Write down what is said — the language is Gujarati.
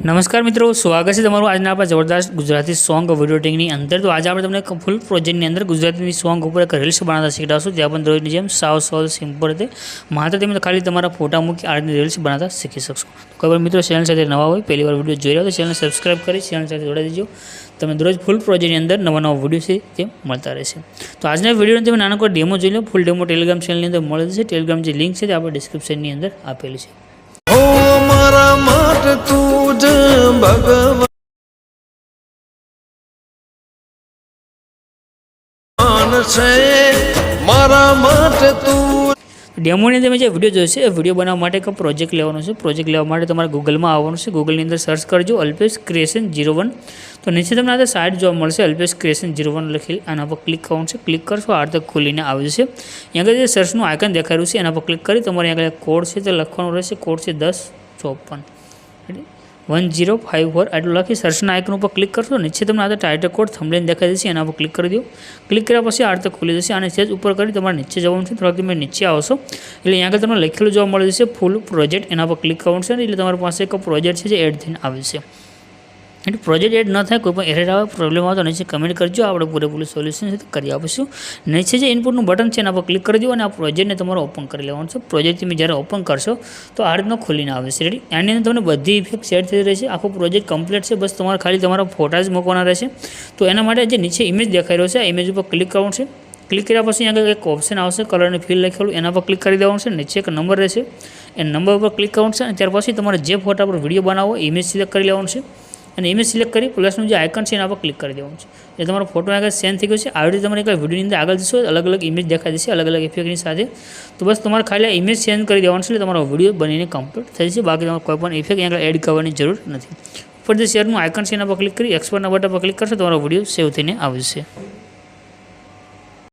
नमस्कार मित्रों, स्वागत है तमाરું આજના આપણા જબરદસ્ત ગુજરાતી સોંગ વિડિયો ટેકની અંદર। તો આજે આપણે તમને ફૂલ પ્રોજેક્ટની અંદર ગુજરાતી સોંગ ઉપર એક રીલ્સ બનાવતા શીખડાશું। ત્યાં પણ દરરોજની જેમ સાવ સિમ્પલ રીતે માત્ર તમે ખાલી તમારા ફોટા મૂકી આ રીતે રીલ્સ બનાવતા શીખી શકશો। કોઈ પણ મિત્રો ચેનલ સાથે નવા હોય, પહેલી વાર વિડિયો જોઈ રહ્યા તો ચેનલ સબસ્ક્રાઇબ કરી ચેનલ સાથે જોડાઈ દેજો। તમે દરરોજ ફૂલ પ્રોજેક્ટની અંદર નવા વિડિયો છે તે મળતા રહેશે। તો આજના વિડિયોને તમે નાનકડો ડેમો જોઈ લો। ફૂલ ડેમો ટેલિગ્રામ ચેનલની અંદર મળે છે। ટેલિગ્રામ જે લિંક છે તે આપણે ડિસ્ક્રિપ્શનની અંદર આપેલી છે। डेमोनी अंदर जो विडियो जो है विडियो बनावा माटे का प्रोजेक्ट लेवानो छे। प्रोजेक्ट लेवा माटे तमारे गूगल में आववानुं छे। गूगल ની અંદર सर्च करजो अल्पेश क्रिएशन 01। तो नीचे तमने आ साइट जोवा मळशे अल्पेश क्रिएशन 01 लखेल। आना पर क्लिक करवानुं छे। क्लिक करशो आ रीते खोलीने आवी जशे। अहींया जे सर्च नुं आइकन देखाई रह्युं छे एना पर क्लिक करी तमारे अहींया कोड छे ते लखवानो रहेशे। कोड छे 1054 1054 आटलू लखी सर्चना आइकन पर क्लिक करशो। नीचे तमने आ टाइटल कोड थंबनेल देखाई देशे एना पर क्लिक करी दो। क्लिक कर्या पछी आ रीते खुली जशे। आने सेज ऊपर करी तमारे नीचे जवानुं छे। थोड़ा तमे नीचे आवशो એટલે અહીંયા આગળ તમને લખેલું જોવા મળે છે ફૂલ પ્રોજેક્ટ। એના પર ક્લિક કરવાનું છે એટલે તમારી પાસે એક પ્રોજેક્ટ છે જે એડ થઈને આવે છે। એટલે પ્રોજેક્ટ એડ ન થાય, કોઈ પણ એરર આવે, પ્રોબ્લેમ આવે તો નીચે કમેન્ટ કરજો, આપણે પૂરેપૂરું સોલ્યુશન છે કરી આપીશું। નીચે જે ઇનપુટનું બટન છે એના પર ક્લિક કરી દો અને આ પ્રોજેક્ટને તમારે ઓપન કરી લેવાનું છે। પ્રોજેક્ટ તમે જ્યારે ઓપન કરશો તો આ રીતનો ખોલીને આવે છે। રેડી, આની અંદર તમને બધી ઇફેક્ટ સેટ થઈ રહેશે। આખો પ્રોજેક્ટ કમ્પ્લીટ છે। બસ તમારે ખાલી તમારા ફોટા જ મૂકવાના રહેશે। તો એના માટે જે નીચે ઇમેજ દેખાઈ રહ્યો છે આ ઇમેજ ઉપર ક્લિક કરવાનું છે। क्लिक કર્યા પછી અહીંયા એક ઓપ્શન આવશે કલરની ફિલ લખેલું, એના પર ક્લિક કરી દેવાનું છે। નીચે એક નંબર રહેશે, એ નંબર પર ક્લિક કરવાનું છે અને ત્યાર પછી તમારે જે ફોટા પર વિડીયો બનાવવો ઇમેજ સિલેક્ટ કરી લેવાનું છે અને ઇમેજ સિલેક્ટ કરી પ્લસનું જે આઇકન છે એના પર ક્લિક કરી દેવાનું છે। એટલે તમારો ફોટો આગળ સેન્ડ થઈ ગયો છે। આવી રીતે તમારે એક વિડીયોની અંદર આગળ જશો અલગ અલગ ઇમેજ દેખાઈ જશે અલગ અલગ ઇફેક્ટની સાથે। તો બસ તમારે ખાલી ઇમેજ સેન્ડ કરી દેવાનું છે એટલે તમારો વિડીયો બનીને કમ્પ્લીટ થઈ જશે। બાકી તમારે કોઈ પણ ઇફેક્ટ આગળ એડ કરવાની જરૂર નથી। ઉપર જે શેરનું આઇકન છે એના પર ક્લિક કરી એક્સપોર્ટના બટન પર ક્લિક કરશો તમારો વિડીયો સેવ થઈને આવશે।